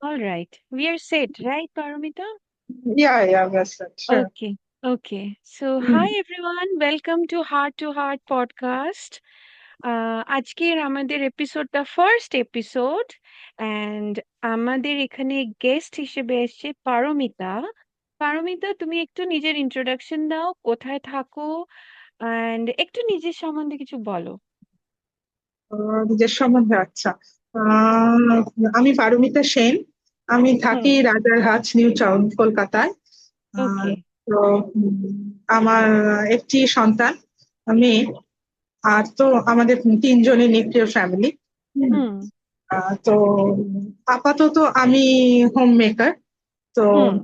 All right. We are set, right, Paramita? Yeah, that's it. Sure. Okay. Okay. So, hi Mm. everyone. Welcome to Heart podcast. আজকের আমাদের এপিসোডটা first episode and আমাদের এখানে guest হিসেবে এসেছে পারমিতা। পারমিতা, তুমি একটু নিজের ইন্ট্রোডাকশন দাও, কোথায় থাকো অ্যান্ড একটু নিজের সম্বন্ধে কিছু বলো। নিজের সম্বন্ধে আচ্ছা। আহ, আমি পারমিতা সেন। আমি হুম। থাকি রাজারহাট নিউ টাউন কলকাতায়। আহ, ওকে। তো আমার একটি সন্তান, মেয়ে। আর তো আমাদের তিনজনের নিউক্লিয়ার ফ্যামিলি। হুম। তো আপাতত আমি হোম মেকার। তো হুম।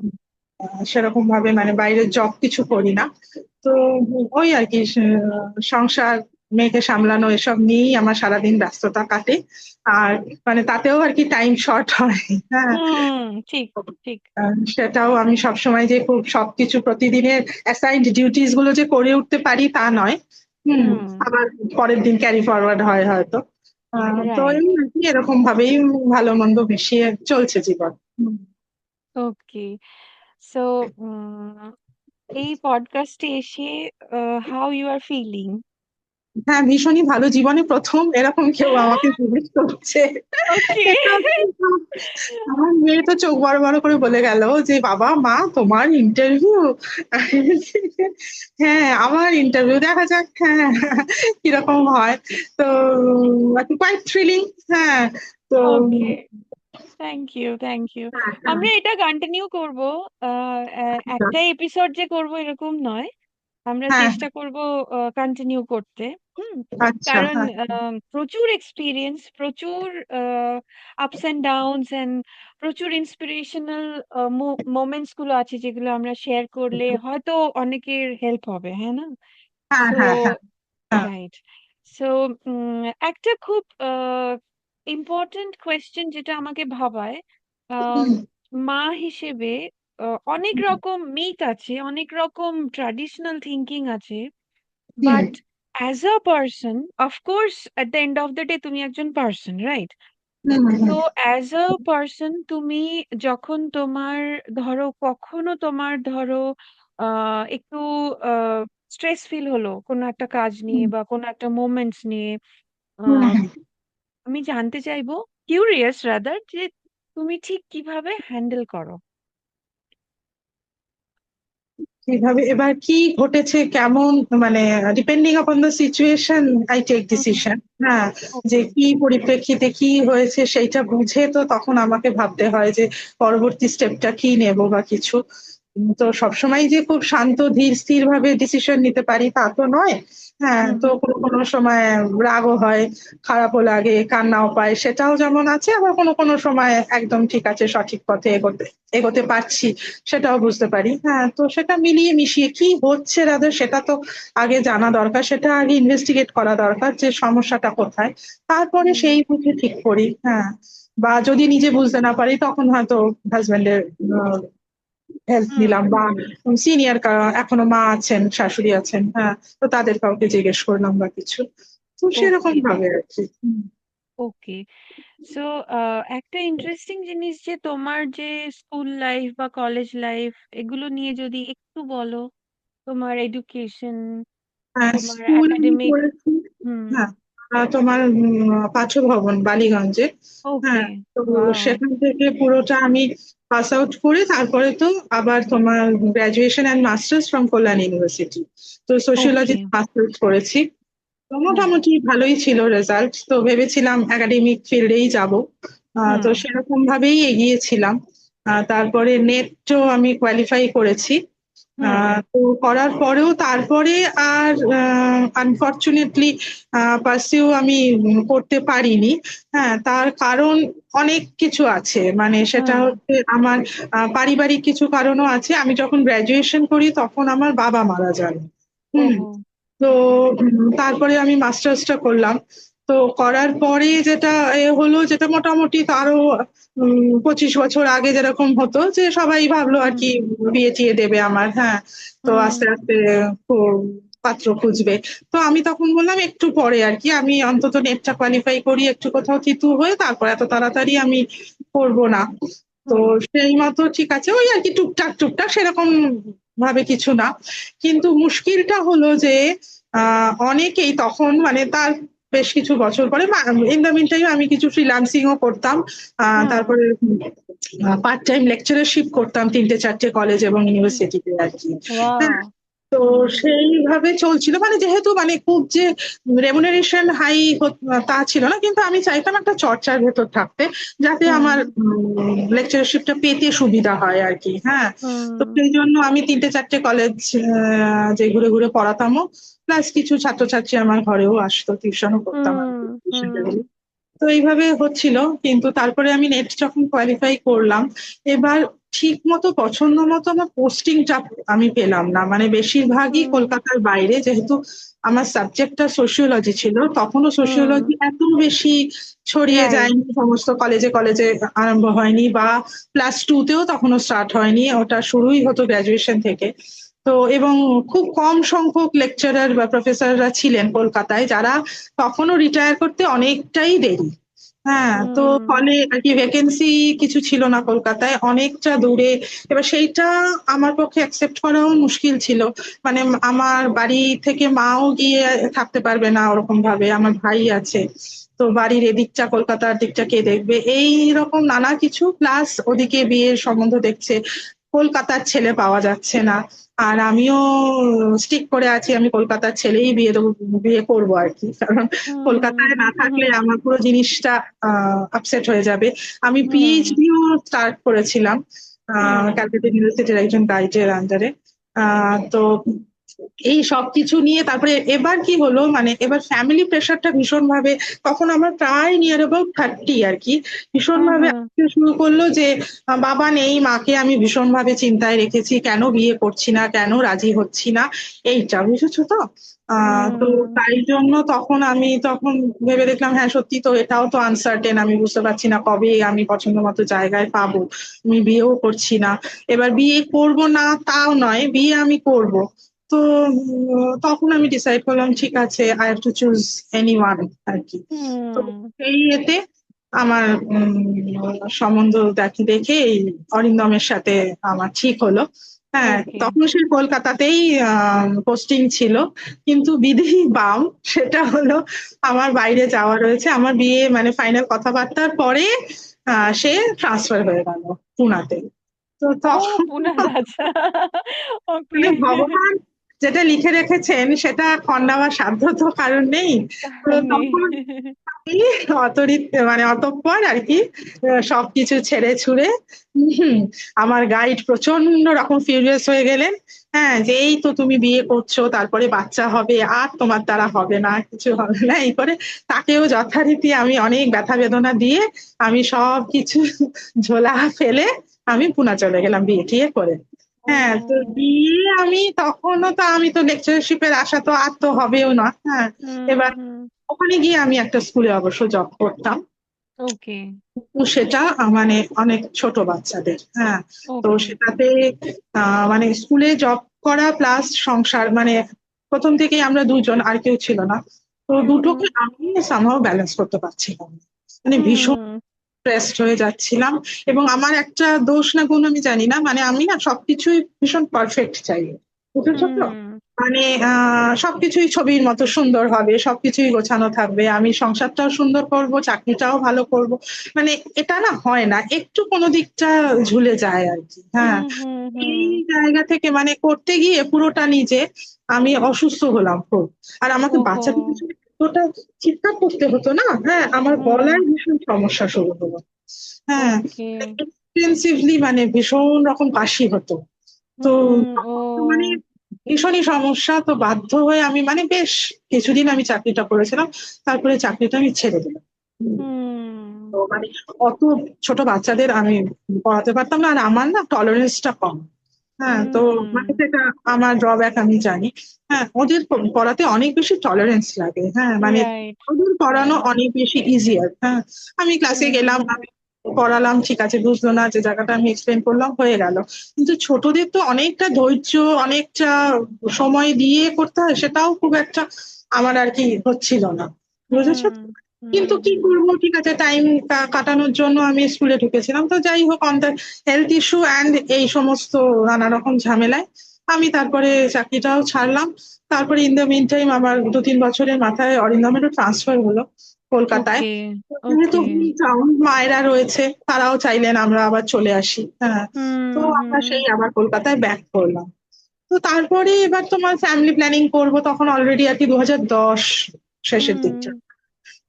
সেরকম ভাবে মানে বাইরের জব কিছু করি না। তো ওই আর কি সংসার, মেয়েকে সামলানো এসব নিয়েই আমার সারাদিন ব্যস্ততা কাটে। আর মানে তাতেও আর কি টাইম শর্ট হয়। হ্যাঁ। হুম। ঠিক। ঠিক। সেটাও আমি সবসময় যে খুব সবকিছু প্রতিদিনের অ্যাসাইন্ড ডিউটিস গুলো যে করে উঠতে পারি তা নয়। হুম। আবার পরের দিন ক্যারি ফরওয়ার্ড হয় হয়তো। তো রাইট। এই আর কি এরকম ভাবেই ভালো মন্দ মিশিয়ে চলছে জীবন। ওকে। সো এই পডকাস্টে এসে হাউ ইউ আর ফিলিং? হ্যাঁ, ভীষণই ভালো, জীবনে প্রথম এরকম কেউ আমাকে জিজ্ঞেস করছে। ওকে। এটা আমার মেয়ে তো চোখ বড় বড় করে বলে গেল যে বাবা মা তোমার ইন্টারভিউ। হ্যাঁ, আমার ইন্টারভিউ, দেখা যাক হ্যাঁ কিরকম হয়। তো কোয়াইট থ্রিলিং। হ্যাঁ। তো okay. Thank you, thank you. হ্যাঁ, হ্যাঁ, আমরা এটা কন্টিনিউ করব। একটা এপিসোড যে করব এরকম নয়, আমরা হ্যাঁ, চেষ্টা করব কন্টিনিউ করতে। হুম। আচ্ছা, কারণ হ্যাঁ, প্রচুর এক্সপিরিয়েন্স, প্রচুর আপস এন্ড ডাউনস এন্ড প্রচুর ইন্সপিরেশনাল মোমেন্টস গুলো আছে যেগুলো আমরা শেয়ার করলে হয়তো অনেকের হেল্প হবে, হ্যাঁ না? হ্যাঁ, সো হ্যাঁ, হ্যাঁ, হ্যাঁ, রাইট। সো একটা খুব ইম্পর্টেন্ট কোয়েশ্চেন যেটা আমাকে ভাবায়, আম, হুম, মা হিসেবে অনেক রকম মিথ আছে, অনেক রকম ট্র্যাডিশনাল থিঙ্কিং আছে, hmm, but as a person, of course at the end of the day তুমি একজন পার্সন, রাইট? হুম, হুম, তো অ্যাজ আ পার্সন তুমি যখন তোমার ধরো কখনো তোমার ধরো একটু স্ট্রেস ফিল হলো কোনো একটা কাজ নিয়ে হুম, বা কোনো একটা মোমেন্টস নিয়ে, হুম, আহ, হুম। আমি জানতে চাইবো, কিউরিয়াস রাদার, যে তুমি ঠিক কিভাবে হ্যান্ডেল করো। কিভাবে এবার কি ঘটেছে কেমন, মানে depending upon the situation I take hmm. Decision. হ্যাঁ, যে ওকে। কি পরিপ্রেক্ষিতে কি হয়েছে সেইটা বুঝে তো তখন আমাকে ভাবতে হয় যে পরবর্তী স্টেপটা কি নেব বা কিছু। তো সবসময় যে খুব শান্ত ধীর স্থির ভাবে ডিসিশন নিতে পারি তা তো নয়। হ্যাঁ, হুম। তো কোনো কোনো সময় রাগও হয়, খারাপও লাগে, কান্নাও পায়, সেটাও যেমন আছে। আবার কোনো কোনো সময় একদম ঠিক আছে, সঠিক পথে এগোতে এগোতে পারছি, সেটাও বুঝতে পারি। হ্যাঁ, তো সেটা মিলিয়ে মিশিয়ে কি হচ্ছে রাদের সেটা তো আগে জানা দরকার, সেটা আগে ইনভেস্টিগেট করা দরকার যে সমস্যাটা কোথায়। তারপরে হুম। সেই বুঝে ঠিক করি। হ্যাঁ, বা যদি নিজে বুঝতে না পারি তখন হয়তো হাজবেন্ডের হেল্প হুম। নিলাম, বা সিনিয়র এখনো মা আছেন, শাশুড়ি আছেন, হ্যাঁ, তো তাদের কাউকে জিজ্ঞেস করলাম বা কিছু। তো সেরকম ওকে। ভাবে আর কি। ওকে। সো একটা ইন্টারেস্টিং জিনিস যে তোমার যে স্কুল লাইফ বা কলেজ লাইফ এগুলো নিয়ে যদি একটু বলো, তোমার এডুকেশন, হ্যাঁ, তোমার স্কুল আমি একাডেমিক। করেছি। হুম। হ্যাঁ, তোমার পাঁচ ভবন বালিগঞ্জে। ওকে। হ্যাঁ, তো ওয়াও। সেখান থেকে পুরোটা আমি পাস আউট করে তারপরে তো আবার তোমার graduation and masters from Kalyan university. তো সোশিওলজি ওকে। মাস্টার্স করেছি। তো হ্যাঁ। মোটামুটি ভালোই ছিল রেজাল্ট, তো ভেবেছিলাম একাডেমিক ফিল্ডেই যাব। তো হুম। সেরকম ভাবেই এগিয়েছিলাম। তারপরে নেটও আমি কোয়ালিফাই করেছি। হুম। তো করার পরেও তারপরে আর আনফরচুনেটলি পার্সিউ আমি করতে পারিনি। হ্যাঁ, তার কারণ অনেক কিছু আছে, মানে সেটা হুম। হচ্ছে আমার পারিবারিক কিছু কারণও আছে। আমি যখন গ্রাজুয়েশন করি তখন আমার বাবা মারা যান। হুম। ওহো। তো তারপরে আমি মাস্টার্সটা করলাম। তো করার পরে যেটা হলো, যেটা মোটামুটি তারও 25 বছর আগে যেরকম হতো, যে সবাই ভাবলো আর হুম। কি বিয়ে টিয়ে দেবে আমার। হ্যাঁ, তো হুম। আস্তে আস্তে পাত্র খুঁজবে। তো আমি তখন বললাম একটু পরে আর কি, আমি অন্তত নেটটা কোয়ালিফাই করি, একটু কোথাও থিতু হয়ে তারপর এত তাড়াতাড়ি আমি করব না। তো হুম সেই মতো ঠিক আছে, ওই আর কি টুকটাক টুকটাক, সেরকম ভাবে কিছু না। কিন্তু মুশকিলটা হলো যে অনেকেই তখন মানে তার বেশ কিছু বছর পরে, ইন দ্য মিন টাইম আমি কিছু ফ্রিল্যান্সিং ও করতাম। হুম তারপরে পার্ট টাইম লেকচারারশিপ করতাম 3টে 4টে কলেজ এবং ইউনিভার্সিটিতে আর কি। হ্যাঁ, ওয়াও তো হুম সেইভাবে চলছিল, মানে যেহেতু মানে খুব যে রেমুনারেশন হাই তা ছিল না, কিন্তু আমি চাইতাম একটা চর্চার ভেতর থাকতে, যাতে হুম আমার লেকচারশিপটা পেতে সুবিধা হয় আর কি। হ্যাঁ, তো হুম সেই জন্য আমি 3টে 4টে কলেজ যে ঘুরে ঘুরে পড়াতামও, প্লাস কিছু ছাত্রছাত্রী আমার ঘরেও আসতো, টিউশনও করতাম আর হুম কি। হুম তো এইভাবে হচ্ছিল। কিন্তু তারপরে আমি নেট যখন কোয়ালিফাই করলাম, এবার ঠিক মতো পছন্দ মতো আমার পোস্টিংটা আমি পেলাম না, মানে বেশিরভাগই হুম কলকাতার বাইরে, যেহেতু আমার সাবজেক্টটা সোশিওলজি ছিল, তখনও হুম সোশিওলজি এত বেশি ছড়িয়ে রাইট যায়নি, সমস্ত কলেজে কলেজে আরম্ভ হয়নি, বা +2-তেও তখনও স্টার্ট হয়নি, ওটা শুরুই হতো গ্রাজুয়েশন থেকে। তো এবং খুব কম সংখ্যক লেকচারার বা প্রফেসররা ছিলেন কলকাতায়, যারা তখনও রিটায়ার করতে অনেকটাই দেরি। হ্যাঁ, তো হুম ফলে আর কি ভ্যাকেন্সি কিছু ছিল না কলকাতায়, অনেকটা দূরে। এবার সেইটা আমার পক্ষে অ্যাকসেপ্ট করাও মুশকিল ছিল। মানে আমার বাড়ি থেকে মাও গিয়ে থাকতে পারবে না ওরকম ভাবে, আমার ভাই আছে। তো বাড়ির এদিকটা, কলকাতার দিকটা কে দেখবে, এই রকম নানা কিছু, প্লাস ওদিকে বিয়ের সম্বন্ধ দেখছে, কলকাতার ছেলে পাওয়া যাচ্ছে না। আর আমিও স্টিক করে আছি, আমি কলকাতার ছেলেই বিয়ে দেবো, বিয়ে করবো আর কি, কারণ কলকাতায় না থাকলে হুম আমার পুরো জিনিসটা আপসেট হয়ে যাবে। আমি হুম পিএইচডিও স্টার্ট করেছিলাম হুম ক্যালকাটা ইউনিভার্সিটির একজন গাইডের আন্ডারে। তো এই সবকিছু নিয়ে তারপরে এবার কি হলো, মানে এবার ফ্যামিলি প্রেশারটা ভীষণ ভাবে, তখন আমার প্রায় নিয়ার অ্যাবাউট 30 আর কি, ভীষণ হুম ভাবে হুম আসতে শুরু করলো যে বাবা নেই, মাকে আমি ভীষণ ভাবে চিন্তায় রেখেছি, কেন বিয়ে করছি না, কেন রাজি হচ্ছি না, এইটা বুঝেছো তো। তো হুম তাই জন্য তখন ভেবে দেখলাম, হ্যাঁ সত্যি তো, এটাও তো আনসার্টেন, আমি বুঝতে পারছি না কবে আমি পছন্দ মতো জায়গায় পাবো। আমি বিয়েও করছি না, এবার বিয়ে করব না তাও নয়, বিয়ে আমি করব। তো তখন আমি ডিসাইড করলাম, ঠিক আছে, I have to choose anyone আর কি। তো হুম এই এতে আমার সম্বন্ধ দেখি দেখে এই অরিন্দমের সাথে আমার ঠিক হলো। হ্যাঁ, ওকে তখন সে কলকাতাতেই পোস্টিং ছিল, কিন্তু বিধি বাম, সেটা হলো আমার বাইরে যাওয়া রয়েছে, আমার বিয়ে মানে ফাইনাল কথাবার্তার পরে সে ট্রান্সফার হয়ে গেল পুনাতে। তো ও তখন পুনার আচ্ছা ওকে মানে ভগবান যেটা লিখে রেখেছেন সেটা খন্ডাবার সাধ্য তো কারণ নেই। তো নেই তখন আমি মানে অতঃপর আর কি সবকিছু ছেড়ে ছুড়ে, হুম, আমার গাইড প্রচন্ড রকম ফিউরিয়াস হয়ে গেলেন। হ্যাঁ, যে এই তো তুমি বিয়ে করছো, তারপরে বাচ্চা হবে, আর তোমার দ্বারা হবে না, কিছু হবে না, এই করে তাকেও যথারীতি আমি অনেক ব্যথা বেদনা দিয়ে আমি সব কিছু ঝোলা ফেলে আমি পুনা চলে গেলাম বিয়ে টিয়ে করে। হ্যাঁ, তো ও বিয়ে আমি তখনও তো, আমি তো লেকচারশিপের আশা তো আর তো হবেও না। হ্যাঁ, এবার হুম ওখানে গিয়ে আমি একটা স্কুলে অবশ্য জব করতাম। ওকে তো সেটা মানে অনেক ছোট বাচ্চাদের। হ্যাঁ, তো ওকে সেটাতে মানে স্কুলে জব করা প্লাস সংসার, মানে প্রথম থেকেই আমরা দুজন, আর কেউ ছিল না। তো হুম দুটোকে আমি সামহাও ব্যালেন্স করতে পারছিলাম না। মানে ভীষণ হুম স্ট্রেসড হয়ে যাচ্ছিলাম। এবং আমার একটা দোষ না গুণ আমি জানি না, মানে আমি না সবকিছুই ভীষণ পারফেক্ট চাই, বুঝেছো তো। হুম মানে সবকিছুই ছবির মতো সুন্দর হবে, সবকিছুই গোছানো থাকবে, আমি সংসারটাও সুন্দর করব, চাকরিটাও ভালো করব, মানে এটা না হয় না, একটু কোনো দিকটা ঝুলে যায় আর কি। হ্যাঁ, হুম হুম এই হুম জায়গা থেকে মানে করতে গিয়ে পুরোটা নিজে আমি অসুস্থ হলাম খুব। আর আমাকে ওহো বাচ্চাদের পিছনে এতটা চিৎকার করতে হতো না, হ্যাঁ, আমার হুম গলায় ভীষণ সমস্যা শুরু হলো। হ্যাঁ, ওকে এক্সটেন্সিভলি মানে ভীষণ রকম কাশি হতো। তো ও মানে ভীষণই সমস্যা, তো বাধ্য হয়ে আমি মানে বেশ কিছুদিন আমি চাকরিটা করেছিলাম, তারপরে চাকরিটা আমি ছেড়ে দিলাম। তো হুম মানে অত ছোট বাচ্চাদের আমি পড়াতে পারতাম না, আর আমার না টলারেন্সটা কম। হ্যাঁ, তো মানে হুম সেটা আমার ড্রব্যাক আমি জানি। হ্যাঁ, ওদের পড়াতে অনেক বেশি টলারেন্স লাগে। হ্যাঁ, মানে রাইট ওদের পড়ানো রাইট অনেক বেশি ইজিয়ার। হ্যাঁ, আমি ক্লাসে গেলাম, হুম আমি পড়ালাম, ঠিক আছে, বুঝলো না যে জায়গাটা আমি এক্সপ্লেন করলাম, হয়ে গেল। কিন্তু ছোটদের তো অনেকটা ধৈর্য, অনেকটা সময় দিয়ে করতে হয়, সেটাও খুব একটা আমার আর কি হচ্ছিল না, বুঝেছো হুম তো? কিন্তু কি হুম। করবো, ঠিক আছে, টাইম কাটানোর জন্য আমি স্কুলে ঢুকেছিলাম। তো যাই হোক, on the health issue and এই সমস্ত নানা রকম ঝামেলায় আমি তারপরে চাকরিটাও ছাড়লাম। তারপরে ইন দ্য মিন টাইম আমার 2-3 বছরের মাথায় অরিন্দমেরও ট্রান্সফার হলো কলকাতায়। ওকে। যেহেতু ওকে। হোম টাউন, মায়েরা রয়েছে, তারাও চাইলেন আমরা আবার চলে আসি। হ্যাঁ, তো হুম। আমরা হুম। সেই আবার কলকাতায় ব্যাক করলাম। তো তারপরে এবার তোমার ফ্যামিলি প্ল্যানিং করব, তখন অলরেডি আর কি 2010 শেষের হুম। দিকটা।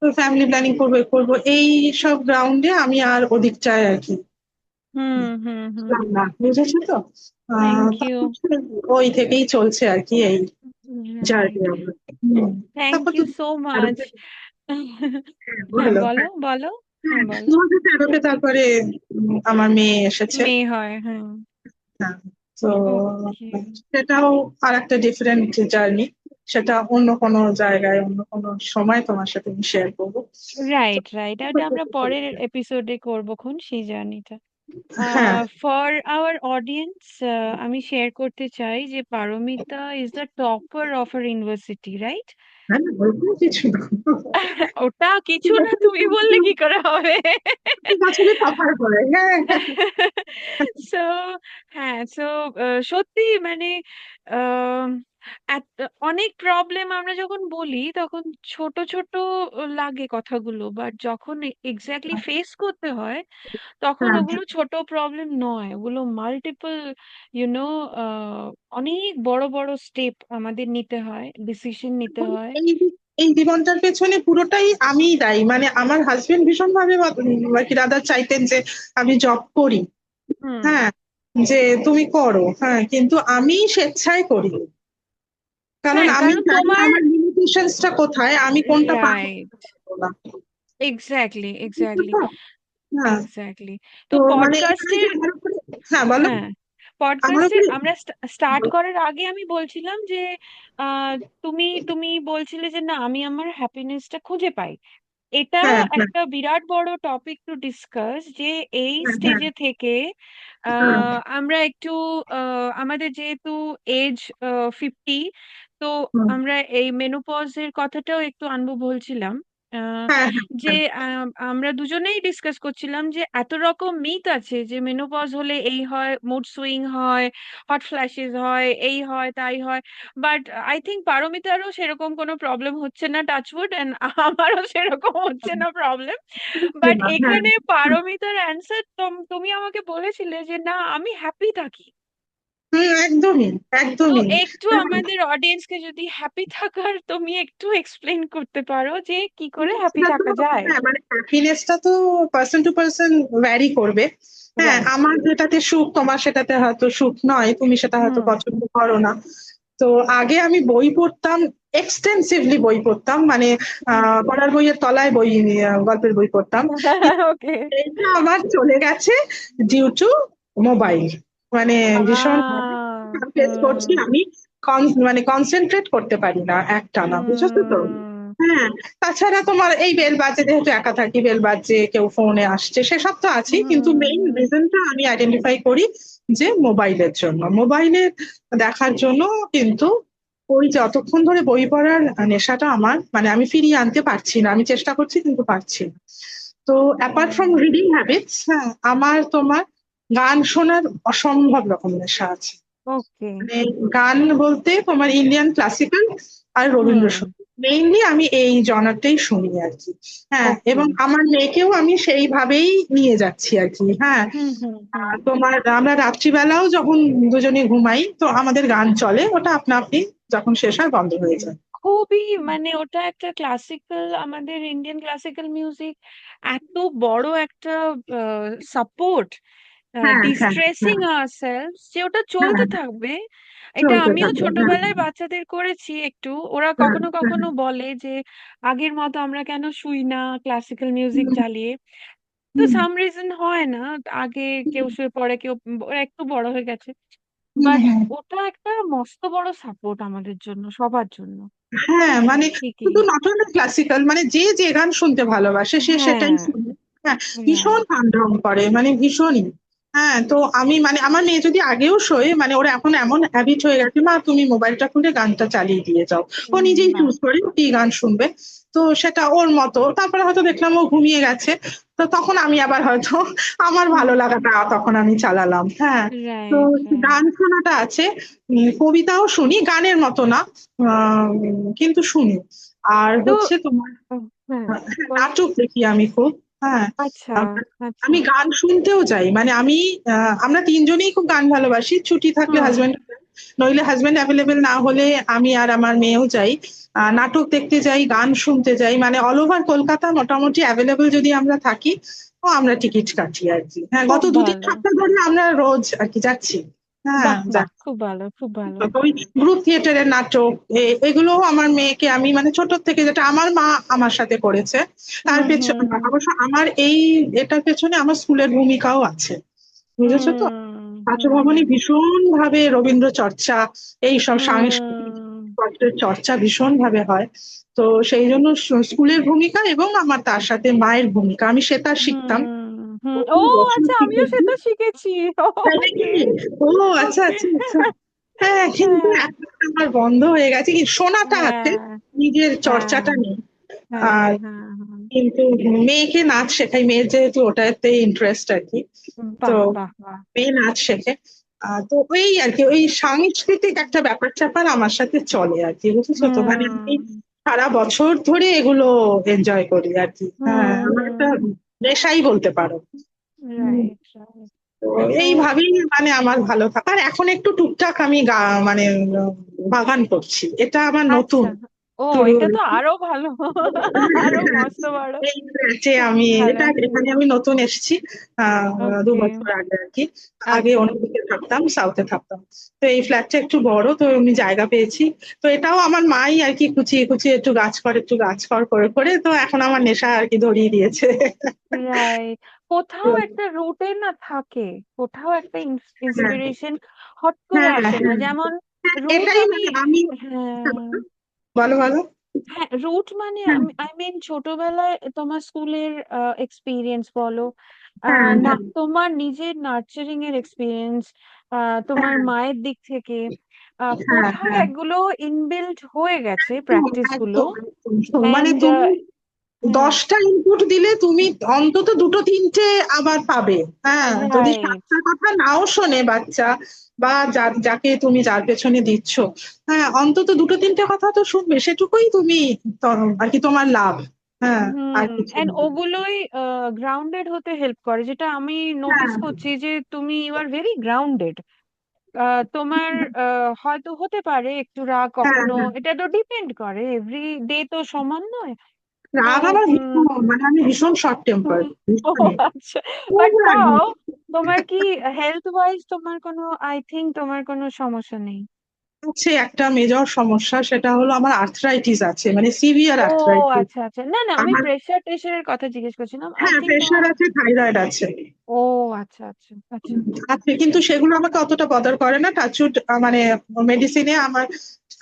তো ফ্যামিলি প্ল্যানিং করবো, এ করবো, এই সব গ্রাউন্ডে আমি আর ওদিকটায় আর কি হুম। হুম। হুম। ছিলাম না, বুঝেছো তো। Thank you. তারপর ওই থেকেই চলছে আর কি এই জার্নি রাইট। আমার। হম। থ্যাংক তারপর ইউ তুমি সো মাচ। তেরোতে, হ্যাঁ, বলো। বলো হ্যাঁ, বলো। হ্যাঁ, হ্যাঁ, বলো। 2013-তে তারপরে আমার মেয়ে এসেছে। মেয়ে হয়, হ্যাঁ। হ্যাঁ, তো ওকে। সেটাও আর একটা ডিফারেন্ট জার্নি। সেটা অন্য কোনো জায়গায়, অন্য কোনো সময় তোমার সাথে আমি শেয়ার করবো। তো রাইট, রাইট, ওটা আমরা পরের এপিসোডে করবো খন সেই জার্নিটা। হ্যাঁ, ফর আওয়ার অডিয়েন্স, আমি শেয়ার করতে চাই যে Paramita is the topper of our university, right? হ্যাঁ, ওরকম কিছু না। ওটা কিছু না, তুমি বললে কি করে হবে? বছরে টপার করে, হ্যাঁ। সো হ্যাঁ, সো সত্যি মানে আহ, অনেক প্রবলেম আমরা যখন বলি তখন ছোট ছোট লাগে কথাগুলো, বাট যখন এক্স্যাক্টলি ফেস করতে হয় তখন হ্যাঁ, ওগুলো ছোট প্রবলেম নয়, ওগুলো মাল্টিপল, ইউনো, অনেক বড় বড় স্টেপ আমাদের নিতে হয়, ডিসিশন নিতে এখন হয়। এই জীবনটার পেছনে পুরোটাই আমিই দায়ী। মানে আমার হাজবেন্ড ভীষণ ভাবে আর কি রাদার চাইতেন যে আমি জব করি। হুম। হ্যাঁ, যে তুমি করো, হ্যাঁ, কিন্তু আমি স্বেচ্ছায় করি। কারণ হ্যাঁ, আমি কারণ জানি তোমার, আমার লিমিটেশনসটা কোথায়, আমি কোনটা পারবো রাইট, কোনটা পারবো না। এক্স্যাক্টলি, বুঝছো এক্স্যাক্টলি, তো? হ্যাঁ। এক্স্যাক্টলি। তো তো মানে এখানে যে পডকাস্টের, আমার উপরে, হ্যাঁ বলো, হ্যাঁ, আমার পডকাস্টের উপরে আমরা স্টার্ট বলো। করার আগে আমি বলছিলাম যে আহ, তুমি তুমি বলছিলে যে না আমি আমার হ্যাপিনেসটা খুঁজে পাই। এটা হ্যাঁ, হ্যাঁ, একটা বিরাট বড় টপিক টু ডিসকাস, যে এই হ্যাঁ, হ্যাঁ, স্টেজে থেকে হ্যাঁ, আমরা একটু আমাদের যেহেতু এজ 50, তো হুম, আমরা এই মেনোপজের কথাটাও একটু আনবো বলছিলাম। আহ, হ্যাঁ, হ্যাঁ, যে আমরা দুজনেই ডিসকাস করছিলাম যে এত রকম মিথ আছে যে মেনোপজ হলে এই হয়, মুড সুইং হয়, হট ফ্ল্যাশেস হয়, এই হয় তাই হয়। বাট আই থিঙ্ক পারমিতারও সেরকম কোনো প্রবলেম হচ্ছে না, টাচউড, এন্ড আমারও সেরকম হচ্ছে না প্রবলেম। বাট হ্যাঁ, হ্যাঁ, এখানে পারমিতার অ্যান্সার, তুমি আমাকে বলেছিলে যে না আমি হ্যাপি থাকি। একদমই, তো একদমই। একটু আমাদের অডিয়েন্সকে যদি হ্যাপি থাকার তুমি একটু এক্সপ্লেন করতে পারো যে কি করে হ্যাপি সেটা তো, থাকা যায়। হ্যাঁ, মানে হ্যাপিনেসটা তো পার্সন টু পার্সন ভ্যারি করবে। হ্যাঁ, রাইট। আমার যেটাতে সুখ তোমার সেটাতে হয়তো সুখ নয়, তুমি সেটা হয়তো হুম। পছন্দ করো না। তো আগে আমি বই পড়তাম, এক্সটেন্সিভলি বই পড়তাম, মানে পড়ার বইয়ের তলায় বই, গল্পের বই পড়তাম। কিন্তু ওকে। এটা আমার চলে গেছে ডিউ টু মোবাইল। মানে ভীষণ ফেস করছি হুম। আমি। মানে কনসেন্ট্রেট করতে পারি না একটানা, বুঝেছো তো। হুম। হ্যাঁ, তাছাড়া তোমার এই বেল বাজে, যেহেতু একা থাকি, বেল বাজছে, কেউ ফোনে আসছে, সেসব তো আছেই, কিন্তু মেইন হুম। রিজনটা আমি আইডেন্টিফাই করি যে মোবাইলের জন্য, মোবাইলের দেখার জন্য। কিন্তু ওই যতক্ষণ ধরে বই পড়ার নেশাটা আমার, মানে আমি ফিরিয়ে আনতে পারছি না, আমি চেষ্টা করছি কিন্তু পারছি না। তো অ্যাপার্ট ফ্রম রিডিং হ্যাবিটস, হ্যাঁ, আমার তোমার গান শোনার অসম্ভব রকম নেশা আছে। ওকে। মানে গান বলতে তোমার ইন্ডিয়ান ক্লাসিক্যাল আর হুম। রবীন্দ্রসঙ্গীত, মেইনলি আমি এই জনারটাই শুনি আর কি। হ্যাঁ, ওকে। এবং আমার মেয়েকেও আমি সেইভাবেই নিয়ে যাচ্ছি আর কি। হ্যাঁ, হুম। হুম। হুম। তোমার আমরা রাত্রিবেলাও যখন দুজনে ঘুমাই, তো আমাদের গান চলে, ওটা আপনা আপনি যখন শেষ হয় বন্ধ হয়ে যায়। খুবই মানে ওটা একটা ক্লাসিক্যাল, আমাদের ইন্ডিয়ান ক্লাসিক্যাল মিউজিক এত বড় একটা সাপোর্ট, হ্যাঁ, হ্যাঁ, ডিস্ট্রেসিং হ্যাঁ, আওয়ারসেলভস, যে ওটা চলতে হ্যাঁ, থাকবে। এটা চলতে আমিও থাকে, হ্যাঁ, ছোটবেলায় বাচ্চাদের করেছি একটু, ওরা হ্যাঁ, কখনো হ্যাঁ, কখনো বলে যে আগের মতো আমরা কেন শুই না ক্লাসিক্যাল মিউজিক হুম, চালিয়ে। তো হুম, সাম রিজন হয় না, আগে কেউ শুয়ে পড়ে, কেউ ওরা একটু বড় হয়ে গেছে, হুম, বাট হুম। ওটা একটা মস্ত বড় সাপোর্ট আমাদের জন্য, সবার জন্য। হ্যাঁ, মানে ঠিকই। শুধু নট অনলি ক্লাসিক্যাল, মানে যে যে গান শুনতে ভালোবাসে সে সেটাই হ্যাঁ। শুনে। হ্যাঁ, ভীষণ রাইট। হামড্রম করে, মানে ভীষণই। হ্যাঁ, তো আমি মানে আমার মেয়ে যদি আগেও শোয়, মানে ওরা এখন এমন হ্যাবিট হয়ে গেছে, মা তুমি মোবাইলটা খুলে গানটা চালিয়ে দিয়ে যাও। ও নিজেই বাহ। চুজ করে ও কি গান শুনবে। তো সেটা ওর মতো, তারপরে হয়তো দেখলাম ও ঘুমিয়ে গেছে, তো তখন আমি আবার হয়তো আমার ভালো লাগাটা তখন আমি চালালাম। হ্যাঁ, তো রাইট, রাইট। গান শোনাটা আছে। কবিতাও শুনি, গানের মতো না, কিন্তু শুনি। আর তো হচ্ছে তোমার হ্যাঁ, হ্যাঁ, বলো। নাটক দেখি আমি খুব। হ্যাঁ, আচ্ছা, আবার আচ্ছা। আমি গান শুনতেও যাই, মানে আমি আমরা তিনজনেই খুব গান ভালোবাসি, ছুটি থাকলে হুম। হাজবেন্ড, নইলে হাজবেন্ড অ্যাভেলেবেল না হলে আমি আর আমার মেয়েও যাই। নাটক দেখতে যাই, গান শুনতে যাই, মানে অল ওভার কলকাতা মোটামুটি অ্যাভেলেবেল যদি আমরা থাকি, তো আমরা টিকিট কাটি আর কি। হ্যাঁ, খুব গত দু তিন ভালো। সপ্তাহ ধরে আমরা রোজ আর কি যাচ্ছি। হ্যাঁ, বাহ, বাহ, খুব ভালো, খুব ভালো। তো ওই গ্রুপ থিয়েটারের নাটক, এগুলো আমার মেয়েকে আমি মানে ছোট থেকে, যেটা আমার মা আমার সাথে করেছে, তার হুম, পেছনে হুম, অবশ্য আমার এই এটার পেছনে আমার স্কুলের ভূমিকাও আছে, বুঝেছো তো। হুম, হুম, পাঠ্যভবনে হুম, ভীষণ ভাবে রবীন্দ্র চর্চা, এইসব সাংস্কৃতিক হুম, পত্রের চর্চা ভীষণ ভাবে হয়। তো সেই জন্য স্কুলের ভূমিকা এবং আমার তার সাথে মায়ের ভূমিকা, আমি সেটা শিখতাম হুম, হুম। ও বহু বছর আচ্ছা, আমিও শিখেছি। সেটা শিখেছি। তাই নাকি? ওকে। ও, আচ্ছা আচ্ছা আচ্ছা। হ্যাঁ, হ্যাঁ, কিন্তু হ্যাঁ, এখন আমার বন্ধ হয়ে গেছে, কি শোনাটা আছে, হ্যাঁ, নিজের চর্চাটা হ্যাঁ, নেই। হ্যাঁ, আর হ্যাঁ, হ্যাঁ। কিন্তু মেয়েকে নাচ শেখাই, মেয়ের যেহেতু ওটাতে ইন্টারেস্ট আর কি। তো বাহ, বাহ, বাহ। মেয়ে নাচ শেখে। তো ওই আর কি, ওই সাংস্কৃতিক একটা ব্যাপার স্যাপার আমার সাথে চলে আর কি, বুঝেছো তো, মানে আমি হুম, সারা বছর ধরে এগুলো এনজয় করি আর কি। হ্যাঁ, হুম, আমার একটা হুম। নেশাই বলতে পারো। হুম, রাইট, রাইট। তো তো এইভাবেই মানে আমার ভালো থাকা। আর এখন একটু টুকটাক আমি মানে বাগান করছি, এটা আমার নতুন আচ্ছা। ও, শুরু এটা তো হয়েছে। আরো ভালো। আরো মস্ত বড়। এই ফ্ল্যাটে খুব আমি, ভালো। এটা এখানে আমি নতুন এসেছি দু ওকে। বছর আগে আর কি। আগে আচ্ছা। অন্যদিকে থাকতাম, সাউথে থাকতাম। তো এই ফ্ল্যাটটা একটু বড়, তো আমি জায়গা পেয়েছি। তো এটাও আমার মাই আর কি কুচিয়ে কুচিয়ে একটু গাছ কর একটু গাছ কর করে করে, তো এখন আমার নেশা আর কি ধরিয়ে দিয়েছে। রাইট। কোথাও একটা রুটে না থাকে, কোথাও একটা হ্যাঁ ইন্সপিরেশন হট করে হ্যাঁ আসে না, হ্যাঁ যেমন হ্যাঁ, রুট এটাই আমি। মানে আমি। হ্যাঁ, বলো বলো। হ্যাঁ, রুট মানে হ্যাঁ আমি আই মিন ছোটবেলায় তোমার স্কুলের এক্সপিরিয়েন্স বলো, হ্যাঁ না হ্যাঁ তোমার নিজের নার্চারিং এর এক্সপিরিয়েন্স, তোমার হ্যাঁ মায়ের দিক থেকে হ্যাঁ কোথাও হ্যাঁ, এগুলো ইনবিল্ট হয়ে গেছে একদম প্র্যাকটিস গুলো। একদম একদম। শোনো, মানে অ্যান্ড তুমি হ্যাঁ, 10টা ইনপুট দিলে তুমি অন্তত দুটো তিনটে আবার পাবে। হ্যাঁ, যদি রাইট। 7টার কথা নাও শোনে বাচ্চা, বা যাকে তুমি যার পেছনে দিচ্ছ, হ্যাঁ অন্তত দুটো তিনটে কথা তো শুনবে, সেটুকুই তুমি আর কি তোমার লাভ। হ্যাঁ, হুম। আর কিছু এন্ড না। ওগুলোই গ্রাউন্ডেড হতে হেল্প করে, যেটা আমি নোটিস হ্যাঁ করছি যে তুমি ইউ আর ভেরি গ্রাউন্ডেড। তোমার হয়তো হতে পারে একটু রাগ হ্যাঁ কখনো, হ্যাঁ। এটা তো ডিপেন্ড করে, এভরি ডে তো সমান নয়। তো রাগ আমার উম, ভীষণ, মানে আমি ভীষণ শর্ট টেম্পার, ও ভীষণই আচ্ছা। খুব বাট রাগি। তাও তোমার কি হেলথ ওয়াইজ তোমার কোনো, আই থিংক তোমার কোনো সমস্যা নেই। হচ্ছে একটা মেজর সমস্যা, সেটা হলো আমার আর্থ্রাইটিস আছে, মানে সিভিয়ার ও আর্থ্রাইটিস আচ্ছা, আচ্ছা। না, না, আমি আমার। প্রেশার টেশারের কথা জিজ্ঞেস করছিলাম, আই হ্যাঁ, থিংক প্রেশার তোমার। আছে, থাইরয়েড আছে। ও আচ্ছা, আচ্ছা, আচ্ছা। আছে, কিন্তু সেগুলো আমাকে অতটা বদার করে না, টাচউড, মানে মেডিসিনে আমার